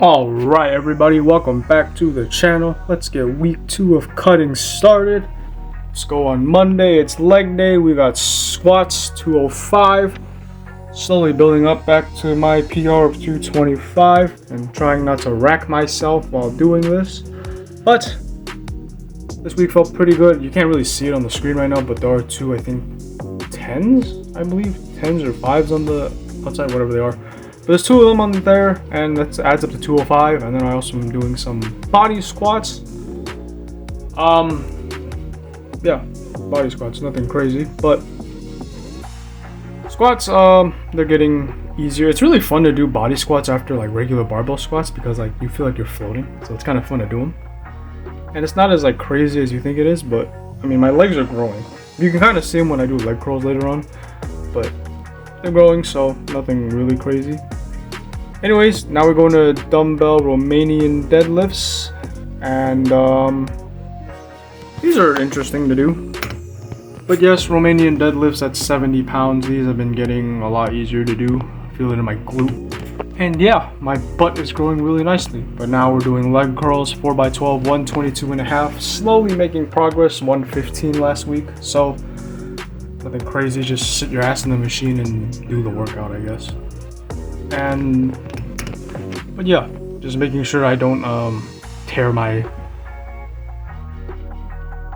Alright everybody, welcome back to the channel. Let's get week 2 of cutting started. Let's go on Monday. It's leg day. We got squats 205. Slowly building up back to my PR of 225 and trying not to rack myself while doing this. But this week felt pretty good. You can't really see it on the screen right now, but there are two, I think, 10s, I believe. 10s or 5s on the outside, whatever they are. There's two of them on there, and that adds up to 205. And then I also am doing some body squats. Yeah, body squats, nothing crazy, but squats, they're getting easier. It's really fun to do body squats after like regular barbell squats because like you feel like you're floating, so it's kind of fun to do them. And it's not as like crazy as you think it is, but I mean my legs are growing. You can kind of see them when I do leg curls later on, but they're growing, so nothing really crazy. Anyways, now we're going to dumbbell Romanian deadlifts, and these are interesting to do. But yes, Romanian deadlifts at 70 pounds. These have been getting a lot easier to do. I feel it in my glute. And yeah, my butt is growing really nicely. But now we're doing leg curls, 4x12, 122.5. Slowly making progress, 115 last week. So nothing crazy, just sit your ass in the machine and do the workout, I guess. But yeah, just making sure I don't tear my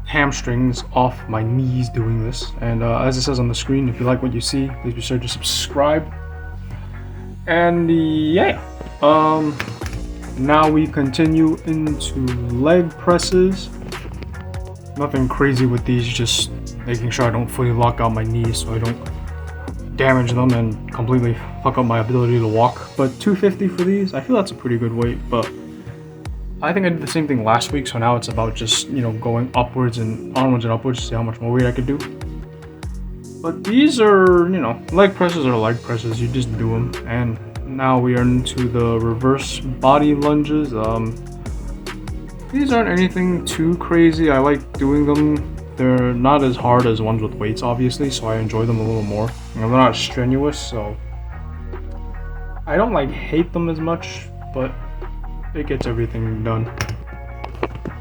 hamstrings off my knees doing this. And as it says on the screen, if you like what you see, please be sure to subscribe. And yeah, now we continue into leg presses. Nothing crazy with these, just making sure I don't fully lock out my knees so I don't damage them and completely fuck up my ability to walk. But 250 for these, I feel that's a pretty good weight, but I think I did the same thing last week, so now it's about just, you know, going upwards and onwards and upwards to see how much more weight I could do. But these are, you know, leg presses are leg presses, you just do them. And now we are into the reverse body lunges. These aren't anything too crazy. I like doing them. They're not as hard as ones with weights, obviously, so I enjoy them a little more. You know, they're not strenuous, so I don't like hate them as much, but it gets everything done.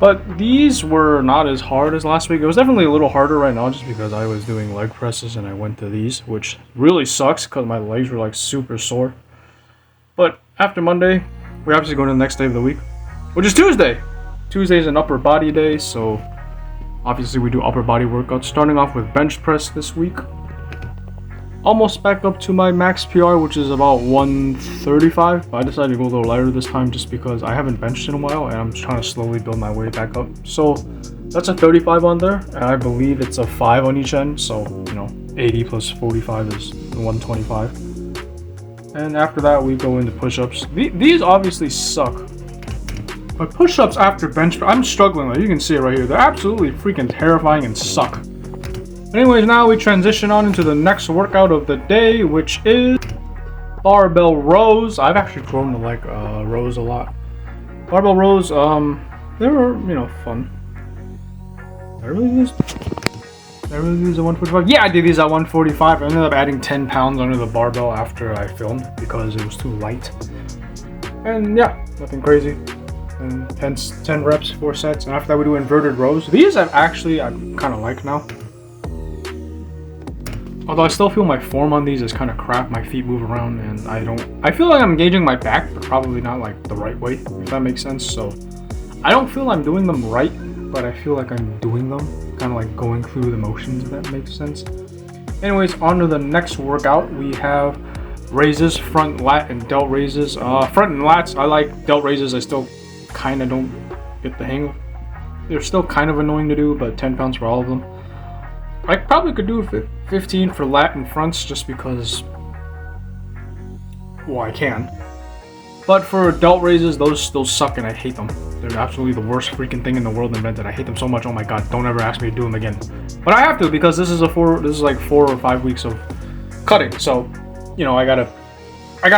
But these were not as hard as last week. It was definitely a little harder right now just because I was doing leg presses and I went to these, which really sucks because my legs were like super sore. But after Monday, we're obviously going to the next day of the week, which is Tuesday. Tuesday is an upper body day, so obviously we do upper body workouts, starting off with bench press this week. Almost back up to my max PR, which is about 135. But I decided to go a little lighter this time just because I haven't benched in a while and I'm trying to slowly build my way back up. So that's a 35 on there, and I believe it's a 5 on each end. So, you know, 80 plus 45 is 125. And after that, we go into push-ups. These obviously suck. But push-ups after bench, I'm struggling. Like you can see it right here. They're absolutely freaking terrifying and suck. Anyways, now we transition on into the next workout of the day, which is barbell rows. I've actually grown to like rows a lot. Barbell rows, they were, you know, fun. Did I really use a 145? Yeah, I did these at 145. I ended up adding 10 pounds under the barbell after I filmed because it was too light. And yeah, nothing crazy. And 10 reps, 4 sets. And after that, we do inverted rows. These I kind of like now. Although I still feel my form on these is kind of crap. My feet move around and I feel like I'm engaging my back, but probably not like the right way, if that makes sense. So I don't feel I'm doing them right, but I feel like I'm doing them. Kind of like going through the motions, if that makes sense. Anyways, on to the next workout. We have raises, front lat and delt raises. Front and lats, I like. Delt raises, I still kind of don't get the hang of. They're still kind of annoying to do, but 10 pounds for all of them. I probably could do 15 for lat and fronts just because, well, I can. But for delt raises, those suck and I hate them. They're absolutely the worst freaking thing in the world invented. I hate them so much. Oh my god, don't ever ask me to do them again. But I have to because this is like 4 or 5 weeks of cutting. So, you know, I gotta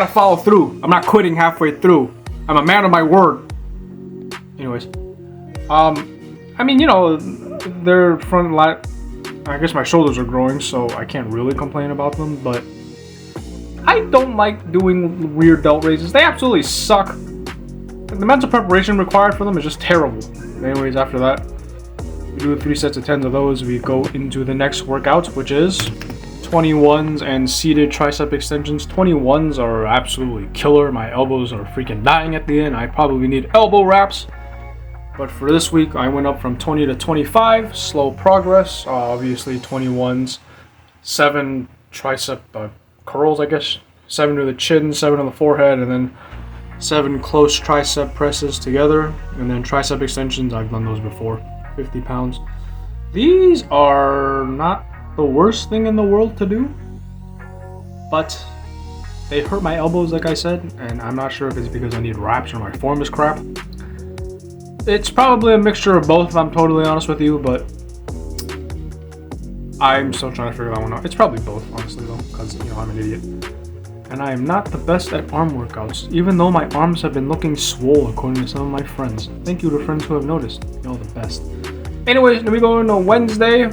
follow through. I'm not quitting halfway through. I'm a man of my word. Anyways, I mean, you know, their front lat. I guess my shoulders are growing, so I can't really complain about them, but I don't like doing weird delt raises. They absolutely suck. the mental preparation required for them is just terrible. Anyways, after that, we do 3 sets of 10s of those. We go into the next workout, which is 21s and seated tricep extensions. 21s are absolutely killer. My elbows are freaking dying at the end. I probably need elbow wraps. But for this week, I went up from 20 to 25. Slow progress. Obviously, 21s. 7 tricep curls, I guess. 7 to the chin, 7 on the forehead, and then 7 close tricep presses together. And then tricep extensions, I've done those before. 50 pounds. These are not the worst thing in the world to do, but they hurt my elbows, like I said, and I'm not sure if it's because I need wraps or my form is crap. It's probably a mixture of both, if I'm totally honest with you, but I'm still trying to figure that one out. It's probably both, honestly, though, because, you know, I'm an idiot. And I am not the best at arm workouts, even though my arms have been looking swole, according to some of my friends. Thank you to friends who have noticed. You're the best. Anyways, then we go into Wednesday.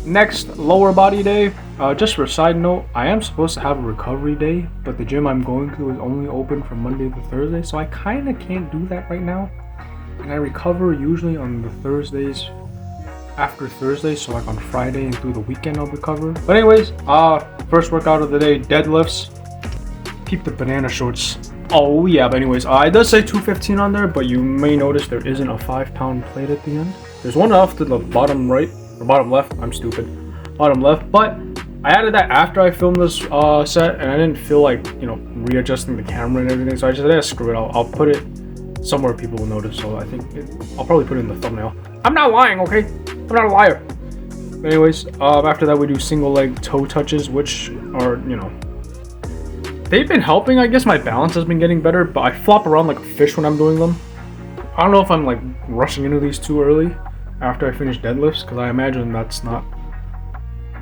Next, lower body day. Just for a side note, I am supposed to have a recovery day, but the gym I'm going to is only open from Monday to Thursday, so I kind of can't do that right now. And I recover usually on the Thursdays after Thursday, so like on Friday and through the weekend I'll recover. But anyways, first workout of the day, deadlifts. Keep the banana shorts. Oh yeah, but anyways, it does say 215 on there, but you may notice there isn't a 5-pound plate at the end. There's one off to the bottom right, or bottom left, I'm stupid. Bottom left, but I added that after I filmed this set, and I didn't feel like, you know, readjusting the camera and everything, so I just said, screw it, I'll put it somewhere people will notice, so I think I'll probably put it in the thumbnail. I'm not lying, okay? I'm not a liar. But anyways, after that we do single leg toe touches, which are, you know, they've been helping. I guess my balance has been getting better, but I flop around like a fish when I'm doing them. I don't know if I'm like rushing into these too early after I finish deadlifts, because I imagine that's not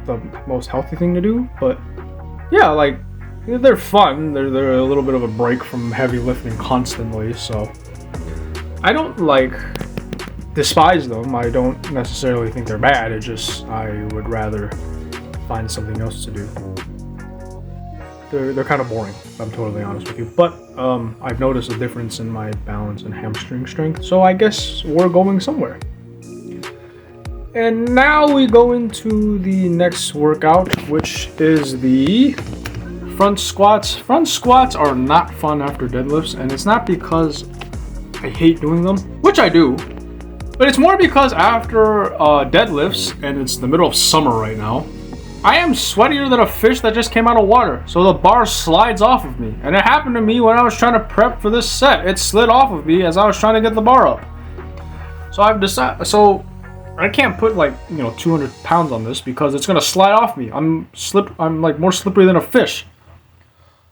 the most healthy thing to do. But yeah, like, they're fun. They're a little bit of a break from heavy lifting constantly, so I don't like despise them. I don't necessarily think they're bad. It just, I would rather find something else to do. They're kind of boring, if I'm totally honest with you. But I've noticed a difference in my balance and hamstring strength, so I guess we're going somewhere. And now we go into the next workout, which is the front squats. Front squats are not fun after deadlifts, and it's not because I hate doing them, which I do, but it's more because after deadlifts, and it's the middle of summer right now, I am sweatier than a fish that just came out of water, so the bar slides off of me. And it happened to me when I was trying to prep for this set. It slid off of me as I was trying to get the bar up. So I've decided, so I can't put like, you know, 200 pounds on this because it's gonna slide off me. I'm like more slippery than a fish.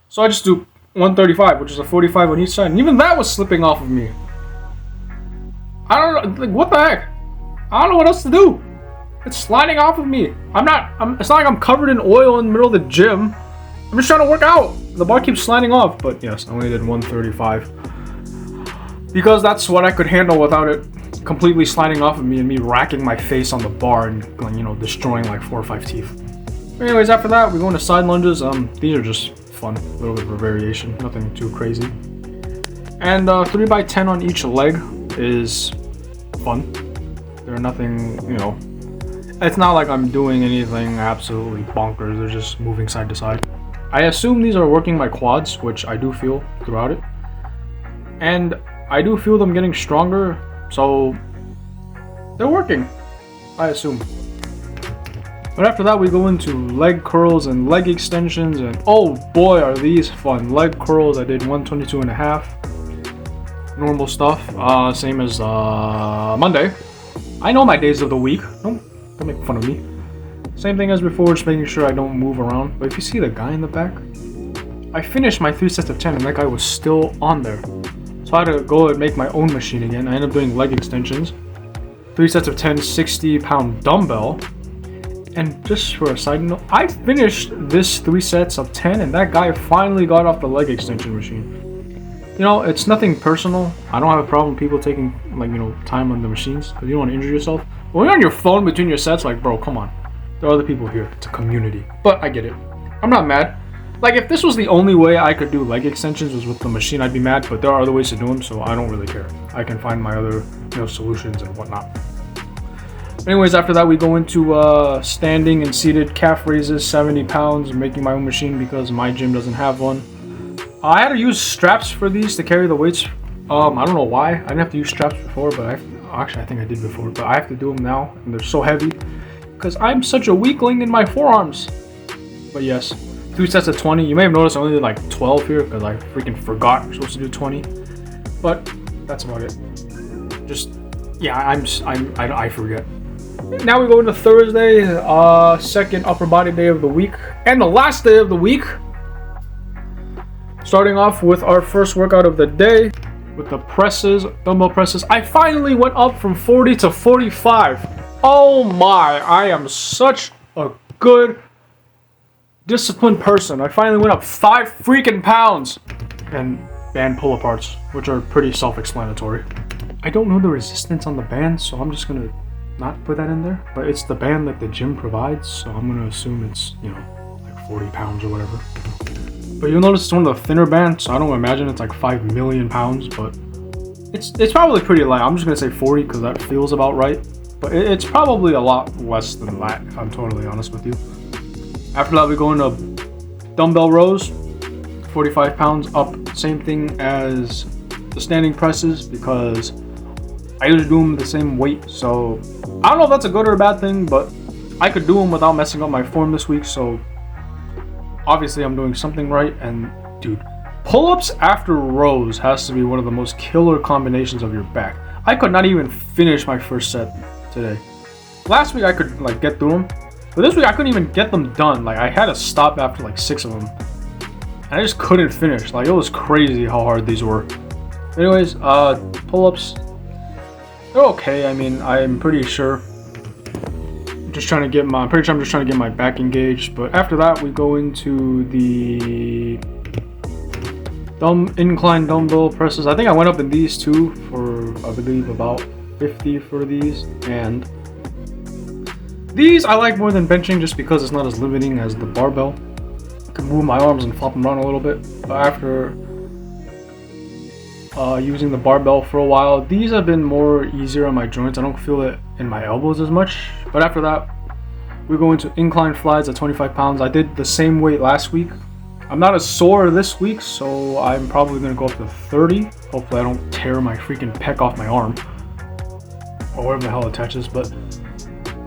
So I just do 135, which is a 45 on each side, and even that was slipping off of me. I don't know, like, what the heck? I don't know what else to do. It's sliding off of me. It's not like I'm covered in oil in the middle of the gym. I'm just trying to work out. The bar keeps sliding off, but yes, I only did 135. Because that's what I could handle without it completely sliding off of me and me racking my face on the bar and, you know, destroying like 4 or 5 teeth. Anyways, after that, we go into side lunges. These are just fun, a little bit of a variation, nothing too crazy. And 3x10 on each leg is fun. They're nothing, you know, it's not like I'm doing anything absolutely bonkers. They're just moving side to side. I assume these are working my quads, which I do feel throughout it. And I do feel them getting stronger, so they're working, I assume. But after that, we go into leg curls and leg extensions, and oh boy, are these fun. Leg curls, I did 122.5. Normal stuff, same as Monday. I know my days of the week. Don't make fun of me. Same thing as before, just making sure I don't move around. But if you see the guy in the back, I finished my 3 sets of 10 and that guy was still on there. So I had to go and make my own machine again. I ended up doing leg extensions. 3 sets of 10, 60-pound dumbbell. And just for a side note, I finished this 3 sets of 10 and that guy finally got off the leg extension machine. You know, it's nothing personal. I don't have a problem with people taking, like, you know, time on the machines because you don't want to injure yourself. But when you're on your phone between your sets, like, bro, come on. There are other people here. It's a community. But I get it. I'm not mad. Like, if this was the only way I could do leg extensions was with the machine, I'd be mad, but there are other ways to do them, so I don't really care. I can find my other, solutions and whatnot. Anyways, after that, we go into standing and seated calf raises, 70 pounds, making my own machine because my gym doesn't have one. I had to use straps for these to carry the weights. I don't know why. I didn't have to use straps before, but actually I think I did before, but I have to do them now, and they're so heavy because I'm such a weakling in my forearms. But yes, 2 sets of 20. You may have noticed I only did like 12 here because I freaking forgot you're supposed to do 20. But that's about it. Just, yeah, I forget. Now we go into Thursday, second upper body day of the week, and the last day of the week. Starting off with our first workout of the day with the presses, dumbbell presses. I finally went up from 40 to 45. Oh my, I am such a good, disciplined person. I finally went up 5 freaking pounds. And band pull aparts, which are pretty self-explanatory. I don't know the resistance on the band, so I'm just gonna not put that in there. But it's the band that the gym provides, so I'm gonna assume it's, like 40 pounds or whatever. But you'll notice it's one of the thinner bands, so I don't imagine it's like 5 million pounds, but it's probably pretty light. I'm just gonna say 40 because that feels about right. But it's probably a lot less than that, if I'm totally honest with you. After that, we go into dumbbell rows, 45 pounds up. Same thing as the standing presses because I usually do them the same weight. So I don't know if that's a good or a bad thing, but I could do them without messing up my form this week. So obviously I'm doing something right. And dude, pull-ups after rows has to be one of the most killer combinations of your back. I could not even finish my first set today. Last week I could like get through them, but this week I couldn't even get them done. Like I had to stop after like 6 of them, and I just couldn't finish. Like it was crazy how hard these were. Anyways, pull-ups, they're okay. I mean, I'm pretty sure. I'm pretty sure I'm just trying to get my back engaged. But after that, we go into the incline dumbbell presses. I think I went up in these too for, I believe, about 50 for these. And these I like more than benching just because it's not as limiting as the barbell. I can move my arms and flop them around a little bit. But after using the barbell for a while, these have been more easier on my joints. I don't feel it in my elbows as much. But after that, we go into incline flies at 25 pounds. I did the same weight last week. I'm not as sore this week, so I'm probably going to go up to 30. Hopefully I don't tear my freaking pec off my arm, or whatever the hell it attaches. But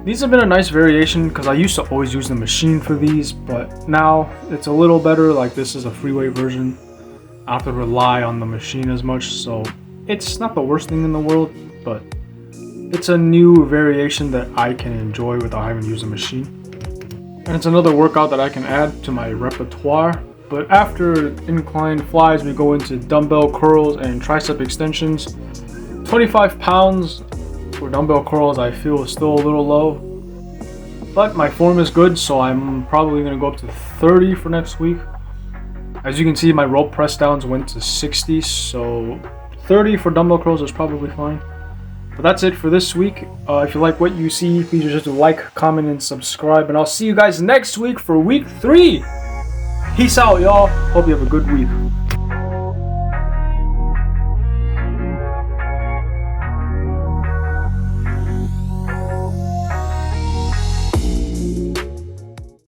these have been a nice variation because I used to always use the machine for these, but now it's a little better. Like this is a free weight version. I don't have to rely on the machine as much, so it's not the worst thing in the world, but it's a new variation that I can enjoy without having to use a machine. And it's another workout that I can add to my repertoire. But after incline flies, we go into dumbbell curls and tricep extensions. 25 pounds for dumbbell curls I feel is still a little low, but my form is good, so I'm probably going to go up to 30 for next week. As you can see, my rope press downs went to 60, so 30 for dumbbell curls is probably fine. But that's it for this week. If you like what you see, please just like, comment, and subscribe. And I'll see you guys next week for week 3. Peace out, y'all. Hope you have a good week.